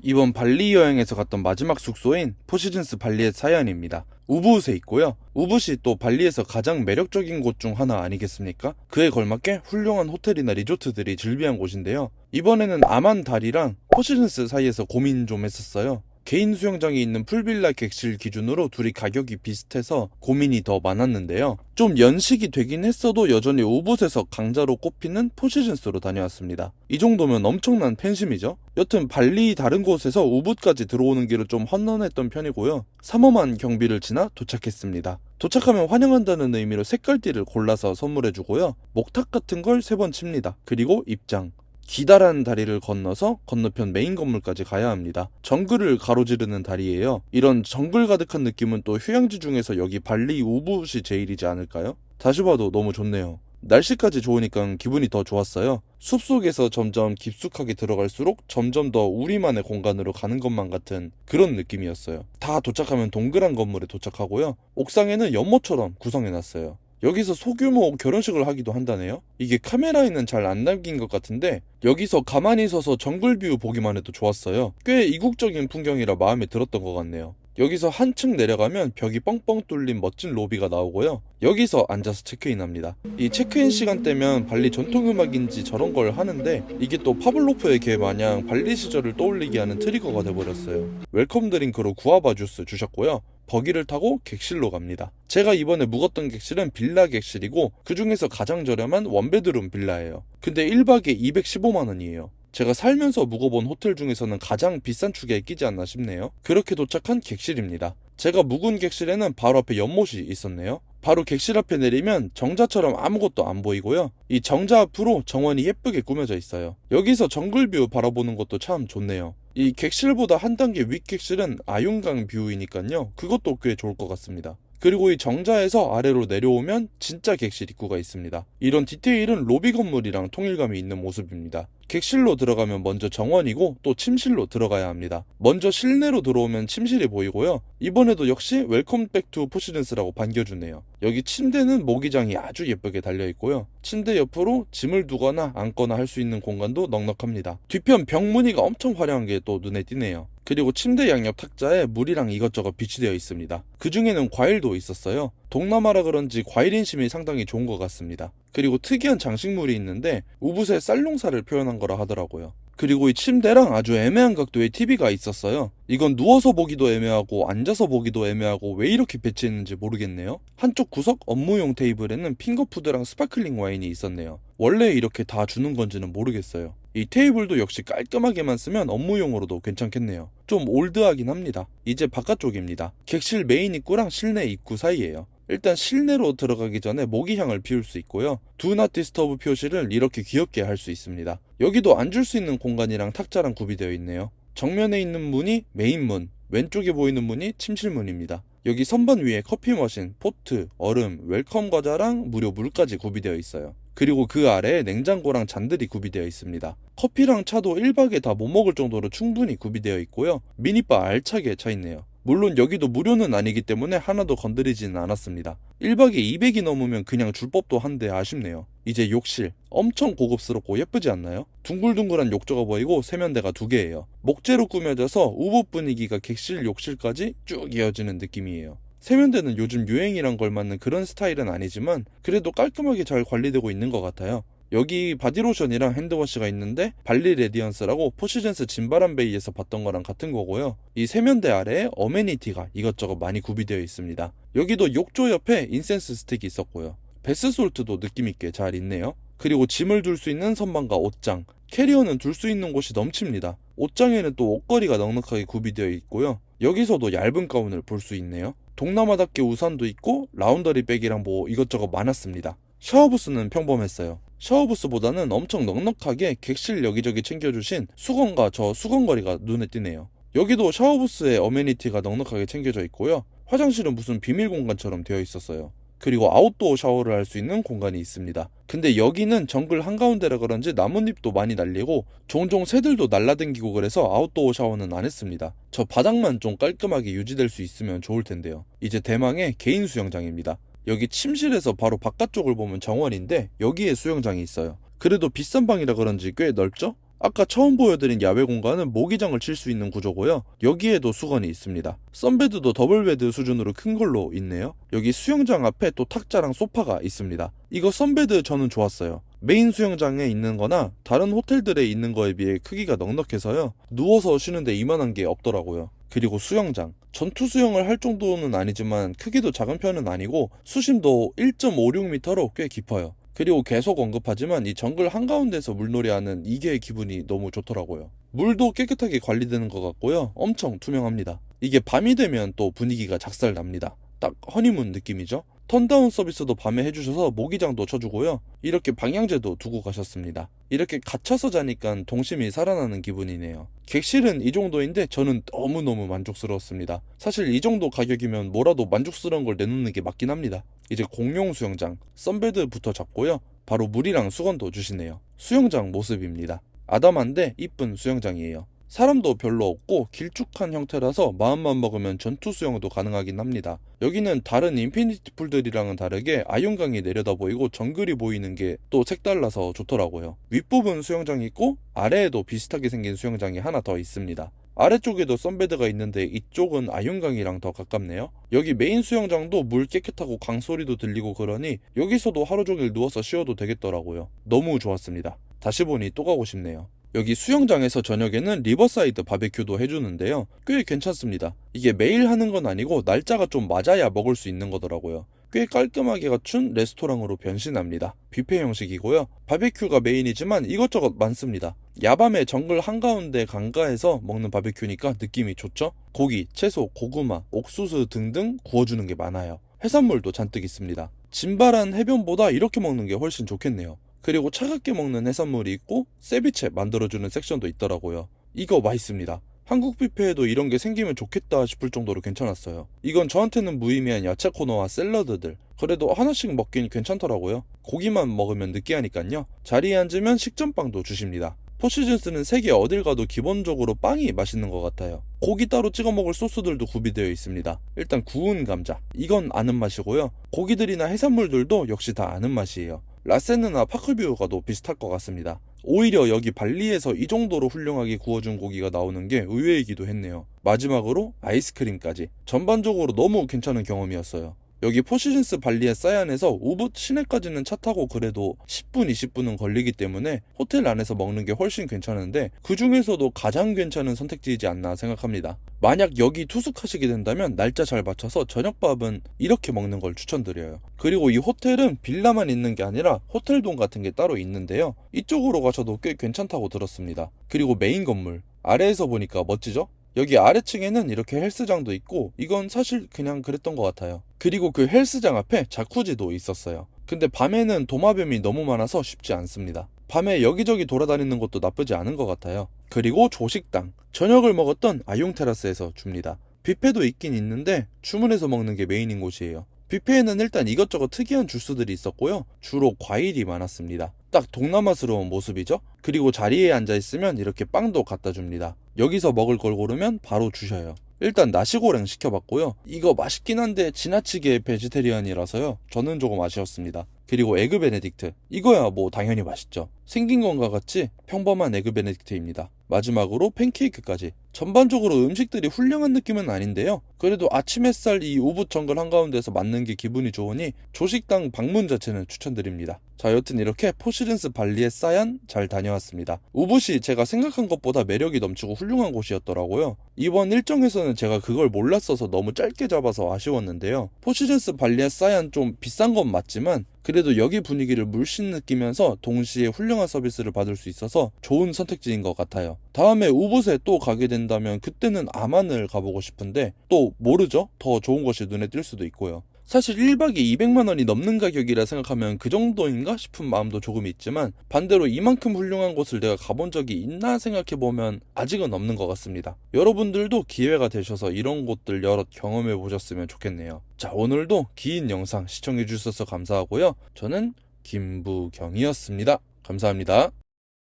이번 발리 여행에서 갔던 마지막 숙소인 포시즌스 발리의 사연입니다. 우붓에 있고요. 우붓이 또 발리에서 가장 매력적인 곳 중 하나 아니겠습니까? 그에 걸맞게 훌륭한 호텔이나 리조트들이 즐비한 곳인데요. 이번에는 아만 다리랑 포시즌스 사이에서 고민 좀 했었어요. 개인 수영장이 있는 풀빌라 객실 기준으로 둘이 가격이 비슷해서 고민이 더 많았는데요. 좀 연식이 되긴 했어도 여전히 우붓에서 강자로 꼽히는 포시즌스로 다녀왔습니다. 이 정도면 엄청난 팬심이죠. 여튼 발리 다른 곳에서 우붓까지 들어오는 길은 좀 험난했던 편이고요. 삼엄한 경비를 지나 도착했습니다. 도착하면 환영한다는 의미로 색깔띠를 골라서 선물해주고요. 목탁 같은 걸 3번 칩니다. 그리고 입장. 기다란 다리를 건너서 건너편 메인 건물까지 가야 합니다. 정글을 가로지르는 다리예요. 이런 정글 가득한 느낌은 또 휴양지 중에서 여기 발리 우붓이 제일이지 않을까요? 다시 봐도 너무 좋네요. 날씨까지 좋으니까 기분이 더 좋았어요. 숲속에서 점점 깊숙하게 들어갈수록 점점 더 우리만의 공간으로 가는 것만 같은 그런 느낌이었어요. 다 도착하면 동그란 건물에 도착하고요. 옥상에는 연못처럼 구성해놨어요. 여기서 소규모 결혼식을 하기도 한다네요. 이게 카메라에는 잘 안 담긴 것 같은데 여기서 가만히 서서 정글 뷰 보기만 해도 좋았어요. 꽤 이국적인 풍경이라 마음에 들었던 것 같네요. 여기서 한층 내려가면 벽이 뻥뻥 뚫린 멋진 로비가 나오고요. 여기서 앉아서 체크인합니다. 이 체크인 시간대면 발리 전통음악인지 저런 걸 하는데 이게 또 파블로프의 개 마냥 발리 시절을 떠올리게 하는 트리거가 돼버렸어요. 웰컴 드링크로 구아바 주스 주셨고요. 버기를 타고 객실로 갑니다. 제가 이번에 묵었던 객실은 빌라 객실이고 그 중에서 가장 저렴한 원베드룸 빌라예요. 근데 1박에 215만원이에요. 제가 살면서 묵어본 호텔 중에서는 가장 비싼 축에 끼지 않나 싶네요. 그렇게 도착한 객실입니다. 제가 묵은 객실에는 바로 앞에 연못이 있었네요. 바로 객실 앞에 내리면 정자처럼 아무것도 안 보이고요. 이 정자 앞으로 정원이 예쁘게 꾸며져 있어요. 여기서 정글뷰 바라보는 것도 참 좋네요. 이 객실보다 한 단계 윗 객실은 아윤강 뷰이니까요. 그것도 꽤 좋을 것 같습니다. 그리고 이 정자에서 아래로 내려오면 진짜 객실 입구가 있습니다. 이런 디테일은 로비 건물이랑 통일감이 있는 모습입니다. 객실로 들어가면 먼저 정원이고 또 침실로 들어가야 합니다. 먼저 실내로 들어오면 침실이 보이고요. 이번에도 역시 웰컴 백 투 포시즌스라고 반겨주네요. 여기 침대는 모기장이 아주 예쁘게 달려있고요. 침대 옆으로 짐을 두거나 앉거나 할 수 있는 공간도 넉넉합니다. 뒤편 벽무늬가 엄청 화려한 게 또 눈에 띄네요. 그리고 침대 양옆 탁자에 물이랑 이것저것 비치되어 있습니다. 그 중에는 과일도 있었어요. 동남아라 그런지 과일 인심이 상당히 좋은 것 같습니다. 그리고 특이한 장식물이 있는데 우붓의 쌀농사를 표현한 거라 하더라고요. 그리고 이 침대랑 아주 애매한 각도의 TV가 있었어요. 이건 누워서 보기도 애매하고 앉아서 보기도 애매하고 왜 이렇게 배치했는지 모르겠네요. 한쪽 구석 업무용 테이블에는 핑거푸드랑 스파클링 와인이 있었네요. 원래 이렇게 다 주는 건지는 모르겠어요. 이 테이블도 역시 깔끔하게만 쓰면 업무용으로도 괜찮겠네요. 좀 올드하긴 합니다. 이제 바깥쪽입니다. 객실 메인 입구랑 실내 입구 사이예요. 일단 실내로 들어가기 전에 모기향을 피울 수 있고요. Do not disturb 표시를 이렇게 귀엽게 할 수 있습니다. 여기도 앉을 수 있는 공간이랑 탁자랑 구비되어 있네요. 정면에 있는 문이 메인 문, 왼쪽에 보이는 문이 침실 문입니다. 여기 선반 위에 커피 머신, 포트, 얼음, 웰컴 과자랑 무료 물까지 구비되어 있어요. 그리고 그 아래에 냉장고랑 잔들이 구비되어 있습니다. 커피랑 차도 1박에 다 못 먹을 정도로 충분히 구비되어 있고요. 미니바 알차게 차 있네요. 물론 여기도 무료는 아니기 때문에 하나도 건드리지는 않았습니다. 1박에 200이 넘으면 그냥 줄 법도 한데 아쉽네요. 이제 욕실. 엄청 고급스럽고 예쁘지 않나요? 둥글둥글한 욕조가 보이고 세면대가 2개예요. 목재로 꾸며져서 우붓 분위기가 객실 욕실까지 쭉 이어지는 느낌이에요. 세면대는 요즘 유행이란 걸 맞는 그런 스타일은 아니지만 그래도 깔끔하게 잘 관리되고 있는 것 같아요. 여기 바디로션이랑 핸드워시가 있는데 발리 레디언스라고 포시즌스 진바람 베이에서 봤던 거랑 같은 거고요. 이 세면대 아래에 어메니티가 이것저것 많이 구비되어 있습니다. 여기도 욕조 옆에 인센스 스틱이 있었고요. 베스솔트도 느낌있게 잘 있네요. 그리고 짐을 둘 수 있는 선반과 옷장, 캐리어는 둘 수 있는 곳이 넘칩니다. 옷장에는 또 옷걸이가 넉넉하게 구비되어 있고요. 여기서도 얇은 가운을 볼 수 있네요. 동남아답게 우산도 있고 라운더리 백이랑 뭐 이것저것 많았습니다. 샤워부스는 평범했어요. 샤워부스보다는 엄청 넉넉하게 객실 여기저기 챙겨주신 수건과 저 수건걸이가 눈에 띄네요. 여기도 샤워부스에 어메니티가 넉넉하게 챙겨져 있고요. 화장실은 무슨 비밀 공간처럼 되어 있었어요. 그리고 아웃도어 샤워를 할 수 있는 공간이 있습니다. 근데 여기는 정글 한가운데라 그런지 나뭇잎도 많이 날리고 종종 새들도 날라댕기고 그래서 아웃도어 샤워는 안 했습니다. 저 바닥만 좀 깔끔하게 유지될 수 있으면 좋을 텐데요. 이제 대망의 개인 수영장입니다. 여기 침실에서 바로 바깥쪽을 보면 정원인데 여기에 수영장이 있어요. 그래도 비싼 방이라 그런지 꽤 넓죠? 아까 처음 보여드린 야외 공간은 모기장을 칠 수 있는 구조고요. 여기에도 수건이 있습니다. 썬베드도 더블베드 수준으로 큰 걸로 있네요. 여기 수영장 앞에 또 탁자랑 소파가 있습니다. 이거 썬베드 저는 좋았어요. 메인 수영장에 있는 거나 다른 호텔들에 있는 거에 비해 크기가 넉넉해서요. 누워서 쉬는데 이만한 게 없더라고요. 그리고 수영장. 전투 수영을 할 정도는 아니지만 크기도 작은 편은 아니고 수심도 1.56m로 꽤 깊어요. 그리고 계속 언급하지만 이 정글 한가운데서 물놀이하는 이게 기분이 너무 좋더라고요. 물도 깨끗하게 관리되는 것 같고요. 엄청 투명합니다. 이게 밤이 되면 또 분위기가 작살납니다. 딱 허니문 느낌이죠. 턴다운 서비스도 밤에 해주셔서 모기장도 쳐주고요. 이렇게 방향제도 두고 가셨습니다. 이렇게 갇혀서 자니까 동심이 살아나는 기분이네요. 객실은 이 정도인데 저는 너무너무 만족스러웠습니다. 사실 이 정도 가격이면 뭐라도 만족스러운 걸 내놓는 게 맞긴 합니다. 이제 공용 수영장, 썬베드부터 잡고요. 바로 물이랑 수건도 주시네요. 수영장 모습입니다. 아담한데 이쁜 수영장이에요. 사람도 별로 없고 길쭉한 형태라서 마음만 먹으면 전투 수영도 가능하긴 합니다. 여기는 다른 인피니티 풀들이랑은 다르게 아윤강이 내려다 보이고 정글이 보이는 게 또 색달라서 좋더라고요. 윗부분 수영장이 있고 아래에도 비슷하게 생긴 수영장이 하나 더 있습니다. 아래쪽에도 썬베드가 있는데 이쪽은 아윤강이랑 더 가깝네요. 여기 메인 수영장도 물 깨끗하고 강소리도 들리고 그러니 여기서도 하루 종일 누워서 쉬어도 되겠더라고요. 너무 좋았습니다. 다시 보니 또 가고 싶네요. 여기 수영장에서 저녁에는 리버사이드 바베큐도 해주는데요. 꽤 괜찮습니다. 이게 매일 하는 건 아니고 날짜가 좀 맞아야 먹을 수 있는 거더라고요. 꽤 깔끔하게 갖춘 레스토랑으로 변신합니다. 뷔페 형식이고요. 바베큐가 메인이지만 이것저것 많습니다. 야밤에 정글 한가운데 강가에서 먹는 바베큐니까 느낌이 좋죠? 고기, 채소, 고구마, 옥수수 등등 구워주는 게 많아요. 해산물도 잔뜩 있습니다. 진발한 해변보다 이렇게 먹는 게 훨씬 좋겠네요. 그리고 차갑게 먹는 해산물이 있고 세비체 만들어주는 섹션도 있더라고요. 이거 맛있습니다. 한국 뷔페에도 이런 게 생기면 좋겠다 싶을 정도로 괜찮았어요. 이건 저한테는 무의미한 야채 코너와 샐러드들, 그래도 하나씩 먹긴 괜찮더라고요. 고기만 먹으면 느끼하니깐요. 자리에 앉으면 식전빵도 주십니다. 포시즌스는 세계 어딜 가도 기본적으로 빵이 맛있는 것 같아요. 고기 따로 찍어 먹을 소스들도 구비되어 있습니다. 일단 구운 감자, 이건 아는 맛이고요. 고기들이나 해산물들도 역시 다 아는 맛이에요. 라세느나 파클뷰가도 비슷할 것 같습니다. 오히려 여기 발리에서 이 정도로 훌륭하게 구워준 고기가 나오는 게 의외이기도 했네요. 마지막으로 아이스크림까지. 전반적으로 너무 괜찮은 경험이었어요. 여기 포시즌스 발리의 사이안에서 우붓 시내까지는 차 타고 그래도 10분, 20분은 걸리기 때문에 호텔 안에서 먹는 게 훨씬 괜찮은데 그 중에서도 가장 괜찮은 선택지이지 않나 생각합니다. 만약 여기 투숙하시게 된다면 날짜 잘 맞춰서 저녁밥은 이렇게 먹는 걸 추천드려요. 그리고 이 호텔은 빌라만 있는 게 아니라 호텔동 같은 게 따로 있는데요. 이쪽으로 가셔도 꽤 괜찮다고 들었습니다. 그리고 메인 건물, 아래에서 보니까 멋지죠? 여기 아래층에는 이렇게 헬스장도 있고 이건 사실 그냥 그랬던 것 같아요. 그리고 그 헬스장 앞에 자쿠지도 있었어요. 근데 밤에는 도마뱀이 너무 많아서 쉽지 않습니다. 밤에 여기저기 돌아다니는 것도 나쁘지 않은 것 같아요. 그리고 조식당, 저녁을 먹었던 아용 테라스에서 줍니다. 뷔페도 있긴 있는데 주문해서 먹는 게 메인인 곳이에요. 뷔페에는 일단 이것저것 특이한 주스들이 있었고요. 주로 과일이 많았습니다. 딱 동남아스러운 모습이죠? 그리고 자리에 앉아있으면 이렇게 빵도 갖다 줍니다. 여기서 먹을 걸 고르면 바로 주셔요. 일단 나시고랭 시켜봤고요. 이거 맛있긴 한데 지나치게 베지테리안이라서요. 저는 조금 아쉬웠습니다. 그리고 에그 베네딕트. 이거야 뭐 당연히 맛있죠. 생긴 건가 같이 평범한 에그 베네딕트입니다. 마지막으로 팬케이크까지. 전반적으로 음식들이 훌륭한 느낌은 아닌데요. 그래도 아침 햇살 이 우붓 정글 한가운데서 맞는 게 기분이 좋으니 조식당 방문 자체는 추천드립니다. 자, 여튼 이렇게 포시즌스 발리의 사이안 잘 다녀왔습니다. 우붓이 제가 생각한 것보다 매력이 넘치고 훌륭한 곳이었더라고요. 이번 일정에서는 제가 그걸 몰랐어서 너무 짧게 잡아서 아쉬웠는데요. 포시즌스 발리의 사이안 좀 비싼 건 맞지만 그래도 여기 분위기를 물씬 느끼면서 동시에 훌륭한 서비스를 받을 수 있어서 좋은 선택지인 것 같아요. 다음에 우붓에 또 가게 된다면 그때는 아만을 가보고 싶은데 또 모르죠? 더 좋은 것이 눈에 띌 수도 있고요. 사실 1박에 200만원이 넘는 가격이라 생각하면 그 정도인가 싶은 마음도 조금 있지만 반대로 이만큼 훌륭한 곳을 내가 가본 적이 있나 생각해보면 아직은 없는 것 같습니다. 여러분들도 기회가 되셔서 이런 곳들 여러 경험해 보셨으면 좋겠네요. 자, 오늘도 긴 영상 시청해 주셔서 감사하고요. 저는 김부경이었습니다. 감사합니다.